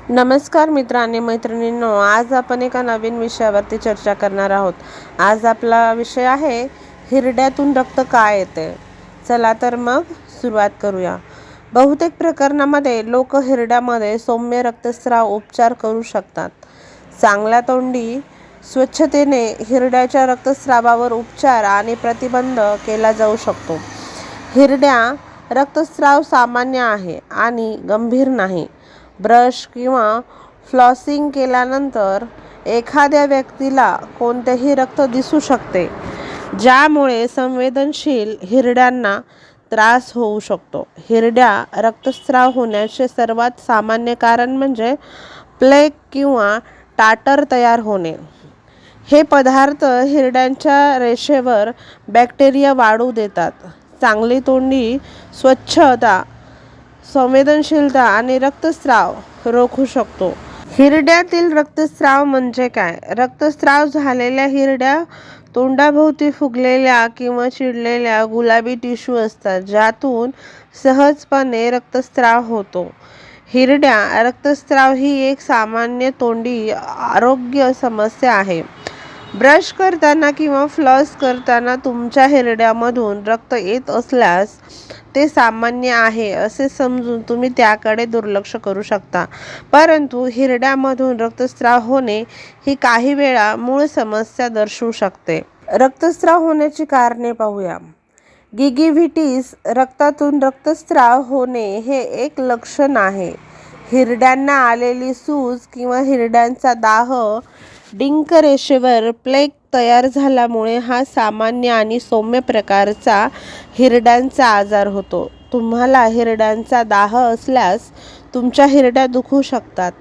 नमस्कार मित्र आणि मैत्रिणींनो, आज आपण एका नवीन विषयावरती चर्चा करणार आहोत. आज आपला विषय आहे हिरड्यातून रक्त का येते. चला तर मग सुरुवात करूया. बहुतेक प्रकरणामध्ये लोक हिरड्यामध्ये सौम्य रक्तस्राव उपचार करू शकतात. चांगल्या तोंडी स्वच्छतेने हिरड्याच्या रक्तस्रावावर उपचार आणि प्रतिबंध केला जाऊ शकतो. हिरड्या रक्तस्राव सामान्य आहे आणि गंभीर नाही. ब्रश किंवा फ्लॉसिंग केल्यानंतर एखाद्या व्यक्तीला कोणतेही रक्त दिसू शकते, ज्यामुळे संवेदनशील हिरड्यांना त्रास होऊ शकतो. हिरड्या रक्तस्राव होण्याचे सर्वात सामान्य कारण म्हणजे प्लेक किंवा टाटर तयार होणे. हे पदार्थ हिरड्यांच्या रेषेवर बॅक्टेरिया वाढू देतात. चांगली तोंडी स्वच्छता, संवेदनशीलता आणि रक्तस्राव रोखू शकतो. हिरड्यातील रक्तस्राव म्हणजे काय? रक्तस्राव झालेल्या हिरड्या तोंडाभोवती फुगलेल्या किंवा चिरलेल्या गुलाबी टिश्यू असतात, ज्यातून सहजपणे रक्तस्राव होतो. हिरड्या रक्तस्राव ही एक सामान्य तोंडी आरोग्य समस्या आहे. ब्रश करताना किंवा फ्लॉस करताना तुमच्या हिरड्यामधून रक्त येत असल्यास ते सामान्य आहे असे समजून तुम्ही त्याकडे दुर्लक्ष करू शकता. परंतु हिरड्यामधून रक्तस्राव होणे ही काही वेळा मूळ समस्या दर्शवू शकते. रक्तस्राव होण्याची कारणे पाहूया. गिगिव्हिटिस, रक्तातून रक्तस्राव होणे हे एक लक्षण आहे. हिरड्यांना आलेली सूज किंवा हिरड्यांचा दाह, डिंक रेषेवर प्लेक तयार झाल्यामुळे हा सामान्य आणि सौम्य प्रकारचा हिरड्यांचा आजार होतो. तुम्हाला हिरड्यांचा दाह असल्यास तुमच्या हिरड्या दुखू शकतात,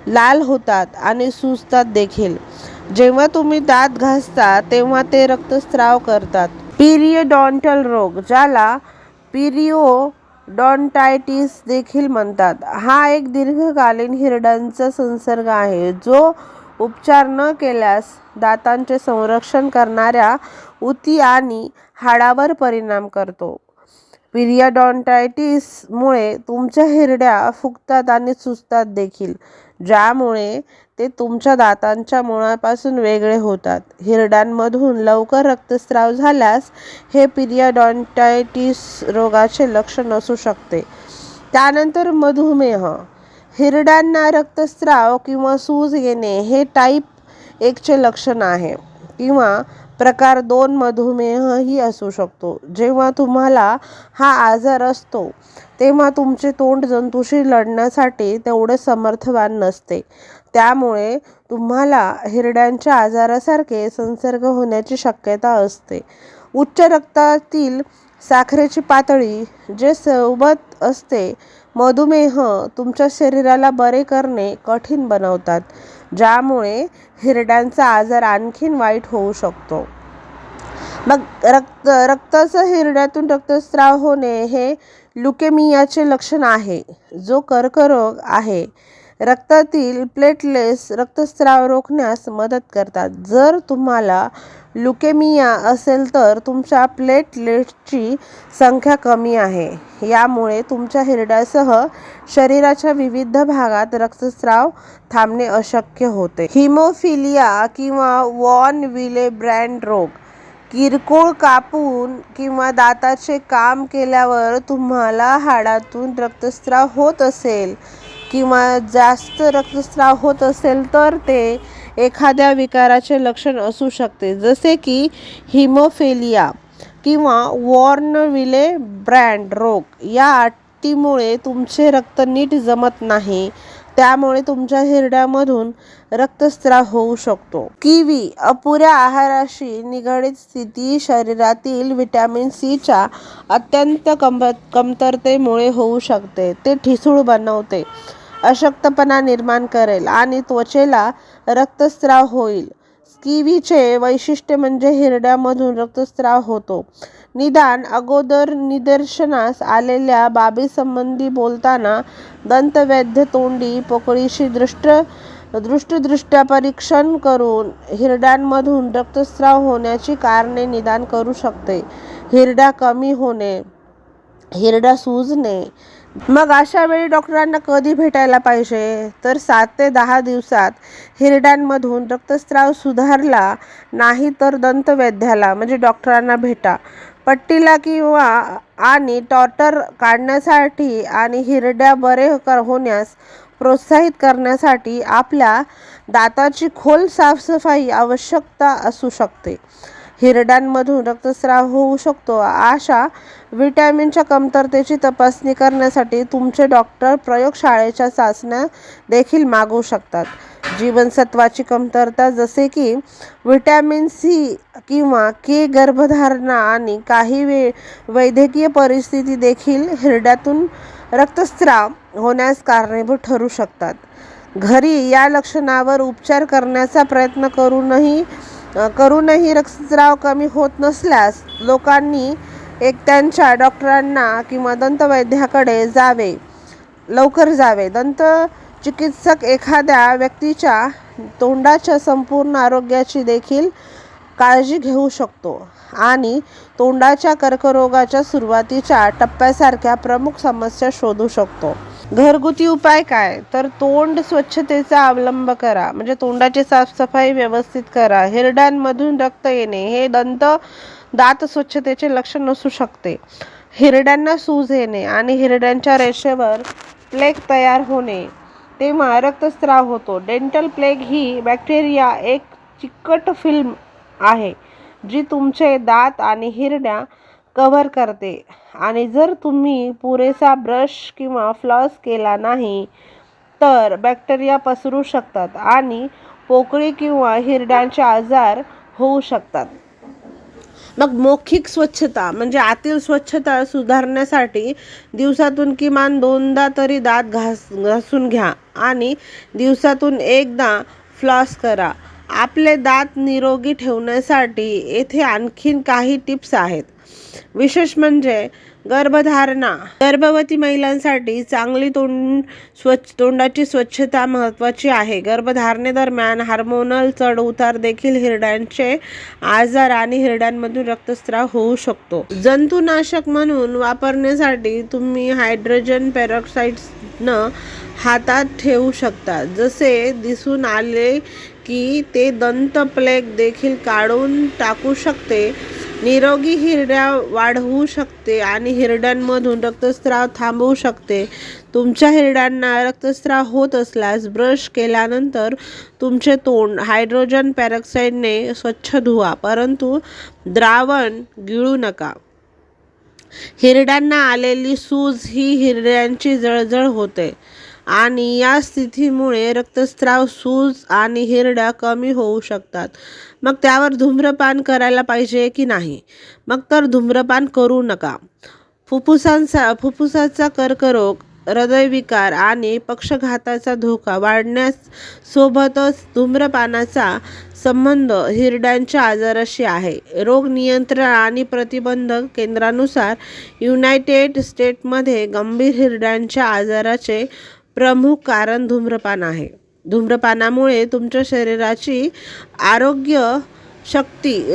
लाल होतात आणि सुजतात देखील. जेव्हा तुम्ही दात घासता तेव्हा ते रक्तस्राव करतात. पिरियोडॉन्टल रोग, ज्याला पिरियोडॉन्टायटिस देखील म्हणतात, हा एक दीर्घकालीन हिरड्यांचा संसर्ग आहे जो उपचार न केल्यास दातांचे संरक्षण करणाऱ्या उती आणि हाडावर परिणाम करतो. पिरियोडॉन्टायटिसमुळे तुमच्या हिरड्या फुगतात आणि सुजतात देखील, ज्यामुळे ते तुमच्या दातांच्या मुळापासून वेगळे होतात. हिरड्यांमधून लवकर रक्तस्राव झाल्यास हे पिरियोडॉन्टायटिस रोगाचे लक्षण असू शकते. त्यानंतर मधुमेह. हिरड्यांना रक्तस्राव किंवा सूज येणे हे टाईप 1 चे लक्षण आहे किंवा प्रकार 2 मधुमेहही असू शकतो. जेव्हा तुम्हाला हा आजार असतो तेव्हा तुमचे तोंड जंतूशी लढण्यासाठी तेवढे समर्थवान नसते. त्यामुळे तुम्हाला हिरड्यांच्या आजारासारखे संसर्ग होण्याची शक्यता असते. उच्च रक्तातील साखरेची पातळी जे सोबत असते. मधुमेह तुमच्या शरीराला बरे करणे कठीण बनवतात, ज्यामुळे हिरड्यांचा आजार आणखीन वाईट होऊ शकतो. मग रक्ताचा हिरड्यातून रक्तस्राव होणे हे ल्युकेमियाचे लक्षण आहे, जो कर्करोग आहे. रक्तातील प्लेटलेट्स रक्तस्राव रोखण्यास मदत करतात. जर तुम्हाला ल्युकेमिया असेल तर तुमच्या प्लेटलेट्सची संख्या कमी आहे. यामुळे तुमच्या हिरड्यासह शरीराच्या विविध भागात रक्तस्राव थांबणे अशक्य होते. हिमोफिलिया किंवा वॉन विलेब्रँड रोग. किरकोळ कापून किंवा दाताचे काम केल्यावर तुम्हाला हाडातून रक्तस्राव होत असेल किंवा जास्त रक्तस्राव होत असेल तर ते एखाद्या विकाराचे लक्षण असू शकते, जसे की हिमोफिलिया किंवा वॉर्न विलेब्रँड रोग. या अटीमुळे तुमचे रक्त नीट जमत नाही, त्यामुळे तुमच्या हिरड्यामधून रक्तस्राव होऊ शकतो. किवी, अपुऱ्या आहाराशी निगडीत स्थिती शरीरातील व्हिटॅमिन सी च्या अत्यंत कमतरतेमुळे होऊ शकते. ते ठिसूळ बनवते, अशक्तपणा निर्माण करेल आणि त्वचेला रक्तस्राव होईल. किवीचे वैशिष्ट्य म्हणजे हिरड्यामधून रक्तस्राव होतो. निदान अगोदर निदर्शनास आलेल्या बाबीसंबंधी बोलताना दंतवैद्य तोंडी पोकळीची दृष्टीदृष्ट्या परीक्षण करून हिरड्यांमधून रक्तस्राव होण्याची कारणे निदान करू शकते. हिरड्या कमी होणे, हिरड्या सुजणे, मग अशा वेळी डॉक्टरांना कधी भेटायला पाहिजे? तर 7 ते 10 दिवसात हिरड्यांमधून रक्तस्राव सुधारला नाही तर दंतवैद्याला म्हणजे डॉक्टरांना भेटा. पट्टीला किंवा आणि टॉटर काढण्यासाठी आणि हिरड्या बरे होण्यास प्रोत्साहित करण्यासाठी आपल्या दाताची खोल साफसफाई आवश्यकता असू शकते. हिरड्यांमधून रक्तस्राव होऊ शकतो अशा व्हिटॅमिनच्या कमतरतेची तपासणी करण्यासाठी तुमचे डॉक्टर प्रयोगशाळेच्या चाचण्या देखील मागवू शकतात. जीवनसत्वाची कमतरता जसे की व्हिटॅमिन सी किंवा के, गर्भधारणा आणि काही वैद्यकीय परिस्थिती देखील हिरड्यातून रक्तस्राव होण्यास कारणीभूत ठरू शकतात. घरी या लक्षणावर उपचार करण्याचा प्रयत्न करूनही रक्तस्राव कमी होत नसल्यास लोकांनी त्यांच्या डॉक्टरांना किंवा दंतवैद्याकडे लवकर जावे. दंत चिकित्सक एखाद्या व्यक्तीच्या तोंडाच्या संपूर्ण आरोग्याची देखील काळजी घेऊ शकतो आणि तोंडाच्या कर्करोगाच्या सुरुवातीच्या टप्प्यासारख्या प्रमुख समस्या शोधू शकतो. घरगुती उपाय काय? तर तोंड स्वच्छतेचा अवलंब करा, म्हणजे तोंडाची साफसफाई व्यवस्थित करा. हिरड्यांमधून रक्त येणे हे दात स्वच्छतेचे लक्षण नसू शकते. हिरड्यांना सूज येणे आणि हिरड्यांच्या रेषेवर प्लेग तयार होणे तेव्हा रक्तस्राव होतो. डेंटल प्लेग ही बॅक्टेरिया एक चिकट फिल्म आहे जी तुमचे दात आणि हिरड्या कव्हर करते आणि जर तुम्ही पुरेसा ब्रश किंवा फ्लॉस केला नाही तर बॅक्टेरिया पसरू शकतात आणि पोकळी किंवा हिरड्यांचे आजार होऊ शकतात. मग मौखिक स्वच्छता म्हणजे आतील स्वच्छता सुधारण्यासाठी दिवसातून किमान 2दा तरी दात घासून घ्या आणि दिवसातून 1दा फ्लॉस करा. आपले दात निरोगी ठेवण्यासाठी येथे आणखीन काही टिप्स आहेत. विशेष म्हणजे गर्भधारणा. गर्भवती महिलांसाठी चांगली तोंडाची स्वच्छता महत्त्वाची आहे. गर्भधारणेदरम्यान हार्मोनल चढ-उतार देखील हिरड्यांचे आजार आणि हिरड्यांमधून रक्तस्राव होऊ शकतो. जंतुनाशक म्हणून वापरण्यासाठी तुम्ही हायड्रोजन पेरॉक्साईड हातात ठेवू शकता. जसे दिसून आले की ते दंत प्लेग देखील काढून टाकू शकते, निरोगी हिरड्या वाढवू शकते आणि हिरड्यांमधून रक्तस्राव थांबवू शकते. तुमच्या हिरड्यांना रक्तस्राव होत असल्यास ब्रश केल्यानंतर तुमचे तोंड हायड्रोजन पेरॉक्साईडने स्वच्छ धुवा, परंतु द्रावण गिळू नका. हिरड्यांना आलेली सूज ही हिरड्यांची जळजळ होते आणि या स्थितीमुळे रक्तस्राव, सूज आणि हिरड्या कमी होऊ शकतात. मग त्यावर धूम्रपान करायला पाहिजे की नाही? मग तर धूम्रपान करू नका. फुफ्फुसाचा कर्करोग, हृदयविकार आणि पक्षाघाताचा धोका वाढण्यासोबतच धूम्रपानाचा संबंध हिरड्यांच्या आजाराशी आहे. रोग नियंत्रण आणि प्रतिबंधक केंद्रानुसार युनायटेड स्टेट्समध्ये गंभीर हिरड्यांच्या आजाराचे प्रमुख कारण धूम्रपान आहे. धूम्रपानामुळे तुमच्या शरीराची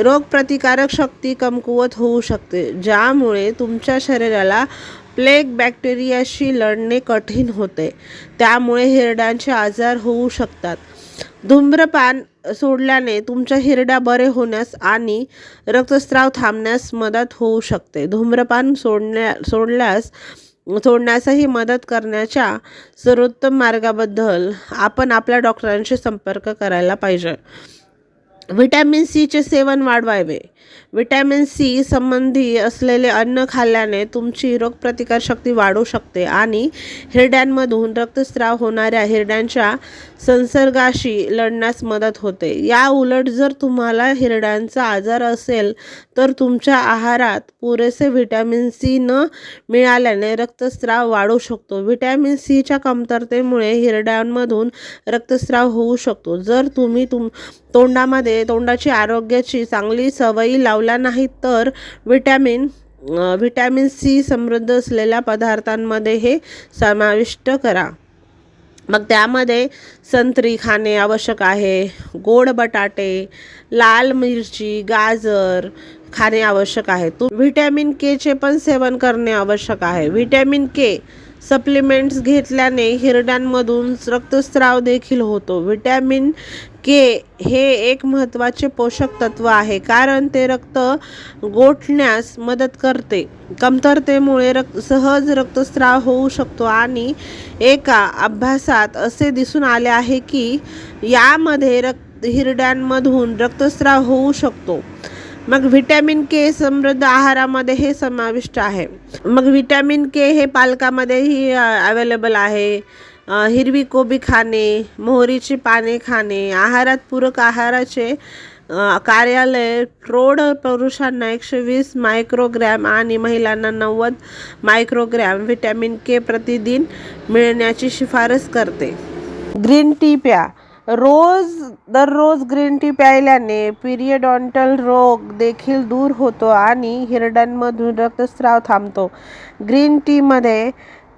रोगप्रतिकारक शक्ती कमकुवत होऊ शकते, ज्यामुळे तुमच्या शरीराला प्लेग बॅक्टेरियाशी लढणे कठीण होते. त्यामुळे हिरड्यांचे आजार होऊ शकतात. धूम्रपान सोडल्याने तुमच्या हिरड्या बरे होण्यास आणि रक्तस्राव थांबण्यास मदत होऊ शकते. धूम्रपान सोडण्यासही मदत करण्याच्या सर्वोत्तम मार्गाबद्दल आपण आपल्या डॉक्टरांशी संपर्क करायला पाहिजे. व्हिटॅमिन सीचे सेवन वाढवावे. व्हिटॅमिन सी संबंधी असलेले अन्न खाल्ल्याने तुमची रोगप्रतिकारशक्ती वाढू शकते आणि हिरड्यांमधून रक्तस्राव होणाऱ्या हिरड्यांच्या संसर्गाशी लढण्यास मदत होते. या उलट जर तुम्हाला हिरड्यांचा आजार असेल तर तुमच्या आहारात पुरेसे व्हिटॅमिन सी न मिळाल्याने रक्तस्राव वाढू शकतो. व्हिटॅमिन सीच्या कमतरतेमुळे हिरड्यांमधून रक्तस्राव होऊ शकतो. जर तुम्ही तोंडाची आरोग्याची चांगली सवयी लावल्या नाहीत तर व्हिटॅमिन सी समृद्ध असलेल्या पदार्थांमध्ये हे समाविष्ट करा. मग त्यामध्ये संत्री खाणे आवश्यक आहे, गोड बटाटे, लाल मिरची, गाजर खाणे आवश्यक आहे. व्हिटॅमिन के चे पण सेवन करणे आवश्यक आहे. व्हिटॅमिन के सप्लिमेंट्स घेतल्याने हिरड्यांमधून रक्तस्राव देखील होतो. व्हिटॅमिन के हे एक महत्त्वाचे पोषक तत्व आहे कारण ते रक्त गोठण्यास मदत करते. कमतरतेमुळे सहज रक्तस्राव होऊ शकतो आणि एका अभ्यासात असे दिसून आले आहे की यामध्ये हिरड्यांमधून रक्तस्राव होऊ शकतो. मग व्हिटॅमिन के समृद्ध आहारामध्ये हे समाविष्ट आहे. मग व्हिटॅमिन के हे पालकामध्येही अवेलेबल आहे. हिरवी कोबी खाणे, मोहरीची पाने खाणे, आहारात पूरक आहाराचे कार्यालय प्रौढ पुरुषांना 120 मायक्रोग्रॅम आणि महिलांना 90 मायक्रोग्रॅम व्हिटॅमिन के प्रतिदिन मिळण्याची शिफारस करते. ग्रीन टी प्या. दररोज ग्रीन टी प्यायल्याने पिरियडॉन्टल रोग देखील दूर होतो आणि हिरड्यांमधून रक्तस्राव थांबतो. ग्रीन टीमध्ये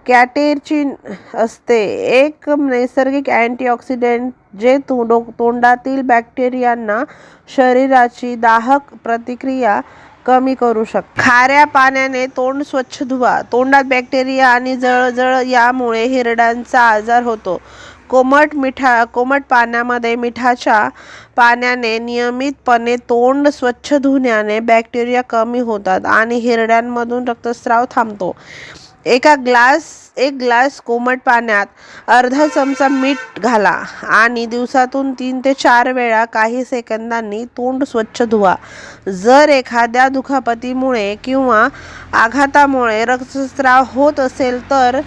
कॅटेचिन असते, एक नैसर्गिक अँटीऑक्सिडंट जे तोंडातील बॅक्टेरियांना शरीराची दाहक प्रतिक्रिया कमी करू शकते. खाऱ्या पाण्याने तोंड स्वच्छ धुवा. तोंडात बॅक्टेरिया आणि जळजळ यामुळे हिरड्यांचा आजार होतो. कोमट पाण्यामध्ये मिठाच्या पाण्याने नियमितपणे तोंड स्वच्छ धुण्याने बॅक्टेरिया कमी होतात आणि हिरड्यांमधून रक्तस्राव थांबतो. एक ग्लास कोमट पाण्यात अर्धा चमचा मीठ घाला आणि दिवसातून 3 ते 4 वेळा काही सेकंदांनी तोंड स्वच्छ धुवा. जर एखाद्या दुखापतीमुळे किंवा आघातामुळे रक्तस्राव होत असेल तर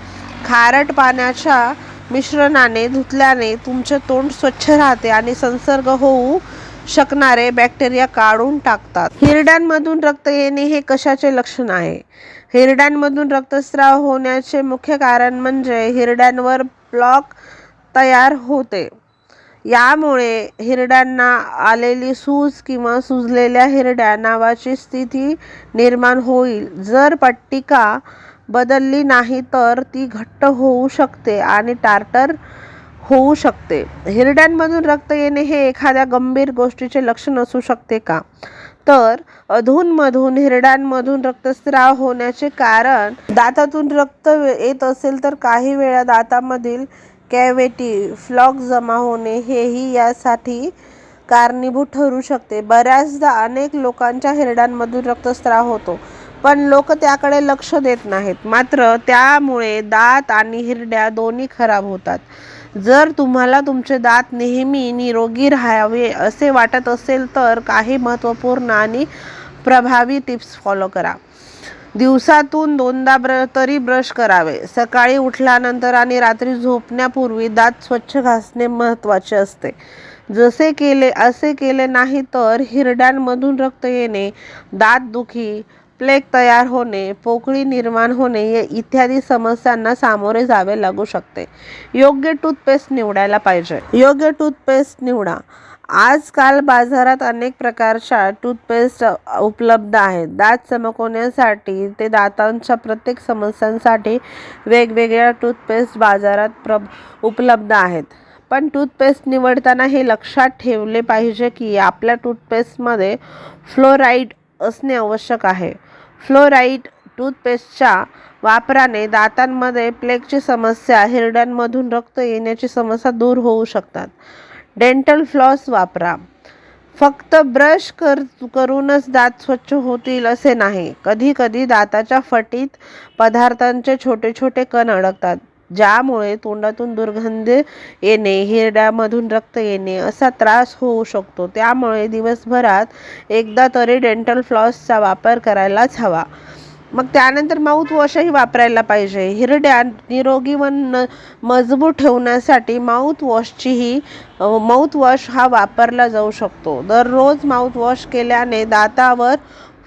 खारट पाण्याच्या मिश्रणाने धुतल्याने तुमचे तोंड स्वच्छ राहते आणि संसर्ग होऊ शकणारे बॅक्टेरिया काढून टाकतात. हिरड्यांमधून रक्त येणे हे कशाचे लक्षण आहे? हिरड्यांमधून रक्तस्राव होण्याचे मुख्य कारण म्हणजे हिरड्यांवर प्लॅक तयार होते. यामुळे हिरड्यांना आलेली सूज किंवा सुजलेल्या हिरड्या नावाची स्थिती निर्माण होईल. जर पट्टिका बदलली नाही तर ती घट्ट होऊ शकते आणि टार्टर होऊ शकते. हिरड्यांमधून रक्त येणे हे एखाद्या गंभीर गोष्टीचे लक्षण असू शकते का? तर अधूनमधून हिरड्यांमधून रक्तस्राव होण्याचे कारण दातातून रक्त येत असेल तर काही वेळा दातामधील कॅव्हिटी प्लॅक जमा होणे हेही यासाठी कारणीभूत ठरू शकते. बऱ्याचदा अनेक लोकांच्या हिरड्यांमधून रक्तस्राव होतो पण लोक त्याकडे लक्ष देत नाहीत. मात्र त्यामुळे दात आणि हिरड्या दोन्ही खराब होतात. जर तुम्हाला तुमचे दात नेहमी निरोगी राहावे असे वाटत असेल तर काही महत्त्वपूर्ण आणि प्रभावी टिप्स फॉलो करा. दिवसातून 2दा तरी ब्रश करावे. सकाळी उठल्यानंतर आणि रात्री झोपण्यापूर्वी दात स्वच्छ घासणे महत्त्वाचे असते. असे केले नाही तर हिरड्यांमधून रक्त येणे, दातदुखी, प्लेक तयार होणे, पोकळी निर्माण होणे इत्यादी समस्यांना सामोरे जावे लागू शकते. योग्य टूथपेस्ट निवडायला पाहिजे. योग्य टूथपेस्ट निवडा. आजकाल बाजारात अनेक प्रकारच्या टूथपेस्ट उपलब्ध आहेत. दात चमकवण्यासाठी ते दातांच्या प्रत्येक समस्यांसाठी वेगवेगळ्या टूथपेस्ट बाजारात उपलब्ध आहेत. पण टूथपेस्ट निवडताना हे लक्षात ठेवले पाहिजे की आपल्या टूथपेस्टमध्ये फ्लोराईड असणे आवश्यक आहे. फ्लोराईड टूथपेस्टच्या वापराने दातांमध्ये प्लेकची समस्या, हिरड्यांमधून रक्त येण्याची समस्या दूर होऊ शकतात. डेंटल फ्लॉस वापरा. फक्त ब्रश करूनच दात स्वच्छ होतील असे नाही. कधीकधी दाताच्या फटीत पदार्थांचे छोटे छोटे कण अडकतात ज्यामुळे तोंडातून दुर्गंध येणे, हिरड्यामधून रक्त येणे असा त्रास होऊ शकतो. त्यामुळे दिवसभरात एकदा तरी डेंटल फ्लॉसचा वापर करायलाच हवा. मग त्यानंतर माउथवॉशही वापरायला पाहिजे. हिरड्या निरोगी व मजबूत ठेवण्यासाठी माउथवॉश हा वापरला जाऊ शकतो. दररोज माउथवॉश केल्याने दातावर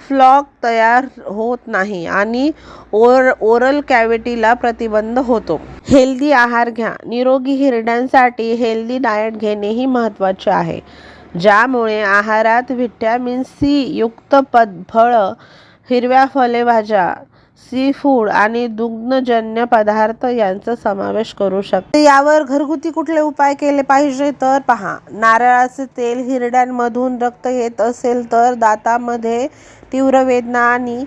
प्लॅक तयार होत नाही आणि ओरल कॅव्हिटीला प्रतिबंध होतो. हेल्दी आहार घ्या. निरोगी हिरड्यांसाठी हेल्दी डाएट घेणेही महत्त्वाचे आहे, ज्यामुळे आहारात व्हिटॅमिन सी युक्त फळं, हिरव्या पालेभाज्या, सी फूड आणि दुग्धजन्य पदार्थ यांचा समावेश करू शकते. यावर घरगुती कुठले उपाय केले पाहिजे तर पहा. नारळाचे तेल. हिरड्यांमधून रक्त येत असेल तर दातामध्ये तीव्र वेदना आणि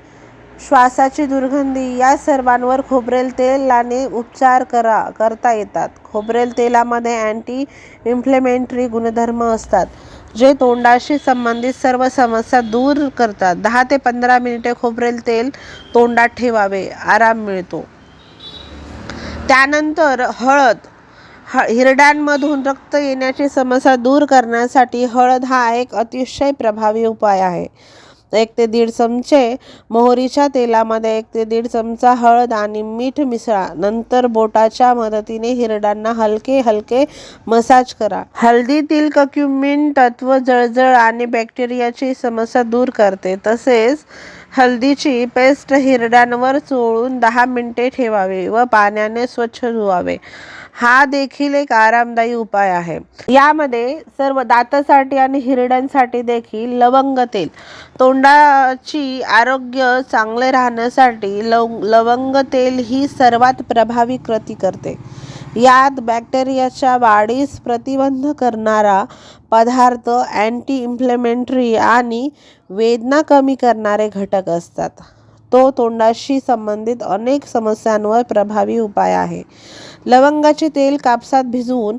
श्वासाची दुर्गंधी या सर्वांवर खोबरेल तेलाने उपचार करता येतात. खोबरेल तेलामध्ये अँटी इन्फ्लेमेटरी गुणधर्म असतात जे तोंडाशी संबंधित सर्व समस्या दूर करतात. 10 ते 15 मिनिटे खोबरेल तेल तोंडात ठेवावे, आराम मिळतो. त्यानंतर हळद. हिरड्यांमधून रक्त येण्याची समस्या दूर करण्यासाठी हळद हा एक अतिशय प्रभावी उपाय आहे. 1 ते 1.5 चमचे मोहरीच्या तेलामध्ये 1 ते 1.5 चमचा हळद आणि मीठ मिसळा. नंतर बोटाच्या मदतीने हिरड्यांना हलके हलके मसाज करा. हळदीतील कर्क्युमिन तत्व जळजळ आणि बॅक्टेरियाची समस्या दूर करते. तसेच हळदीची पेस्ट हिरड्यांवर चोळून 10 मिनिटे ठेवावे व पाण्याने स्वच्छ धुवावे. हा देखील एक आरामदायी उपाय आहे. यामध्ये सर्व दातासाठी आणि हिरड्यांसाठी देखील लवंग तेल. तोंडाची आरोग्य चांगले राहण्यासाठी लवंग तेल ही सर्वात प्रभावी कृती करते. यात बॅक्टेरियाच्या वाढीस प्रतिबंध करणारा पदार्थ, अँटी इन्फ्लेमेटरी आणि वेदना कमी करणारे घटक असतात. तो तोंडाशी संबंधित अनेक समस्यांवर प्रभावी उपाय आहे. लवंगाचे तेल कापसात भिजवून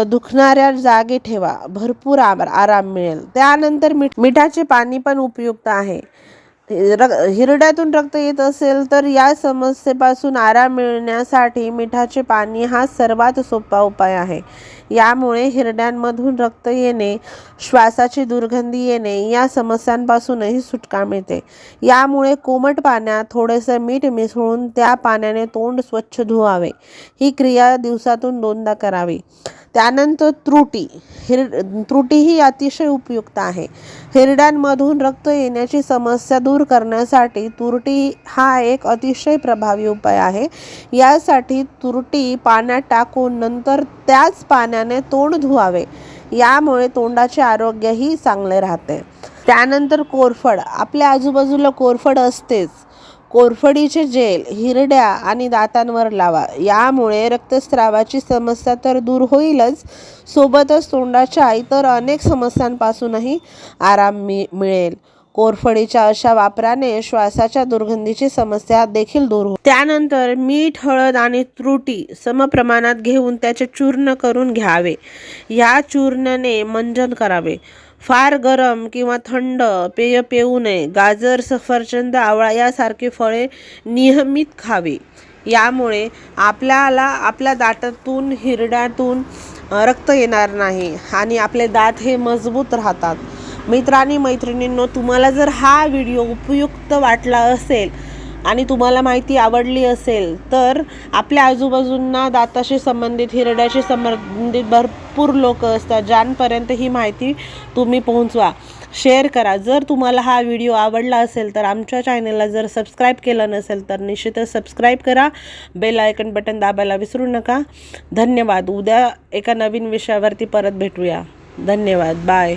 दुखणाऱ्या जागी ठेवा. भरपूर आराम मिळेल. त्यानंतर मिठाचे पाणी पण उपयुक्त आहे. हिरड्यातून रक्त येत असेल तर या समस्येपासून आराम मिळण्यासाठी मिठाचे पाणी हा सर्वात सोपा उपाय आहे. यामुळे हिरड्यांमधून रक्त येणे, श्वासाची दुर्गंधी येणे या समस्यांपासूनही सुटका मिळते. यामुळे कोमट पाण्यात थोडेसे मीठ मिसळून त्या पाण्याने तोंड स्वच्छ धुवावे. ही क्रिया दिवसातून 2दा करावी. त्यानंतर त्रुटी. त्रुटी ही अतिशय उपयुक्त आहे. हिरड्यांमधून रक्त येण्याची समस्या दूर करण्यासाठी तुरटी हा एक अतिशय प्रभावी उपाय आहे. यासाठी तुरटी पाण्यात टाकून नंतर त्याच पाण्याने तोंड धुवावे. यामुळे तोंडाचे आरोग्यही चांगले राहते. त्यानंतर कोरफड. आपल्या आजूबाजूला कोरफड असतेच. कोरफडीचे जेल हिरड्या आणि दातांवर लावा. यामुळे रक्तस्रावाची समस्या तर दूर होईलच, सोबतच तोंडाच्या इतर अनेक समस्यांपासूनही आराम मिळेल. कोरफडीच्या अशा वापराने श्वासाच्या दुर्गंधीची समस्या देखील दूर होते. त्यानंतर मीठ, हळद आणि त्रुटी समप्रमाणात घेऊन त्याचे चूर्ण करून घ्यावे. या चूर्णाने मंजन करावे. फार गरम किंवा थंड पेय पिऊ नये. गाजर, सफरचंद, आवळा यासारखी फळे नियमित खावी. यामुळे आपल्याला आपल्या दातातून, हिरड्यातून रक्त येणार नाही आणि आपले दात हे मजबूत राहतात. मित्रांनी मैत्रिणींनो, तुम्हाला जर हा व्हिडिओ उपयुक्त वाटला असेल आणि तुम्हाला माहिती आवडली असेल तर आपल्या आजूबाजूंना दाताशी संबंधित, हिरड्याशी संबंधित भरपूर लोक असतात ज्यांपर्यंत ही माहिती तुम्ही पोहोचवा, शेअर करा. जर तुम्हाला हा व्हिडिओ आवडला असेल तर आमच्या चॅनलला जर सबस्क्राईब केलं नसेल तर निश्चितच सबस्क्राईब करा. बेल आयकन बटन दाबायला विसरू नका. धन्यवाद. उद्या एका नवीन विषयावरती परत भेटूया. धन्यवाद. बाय.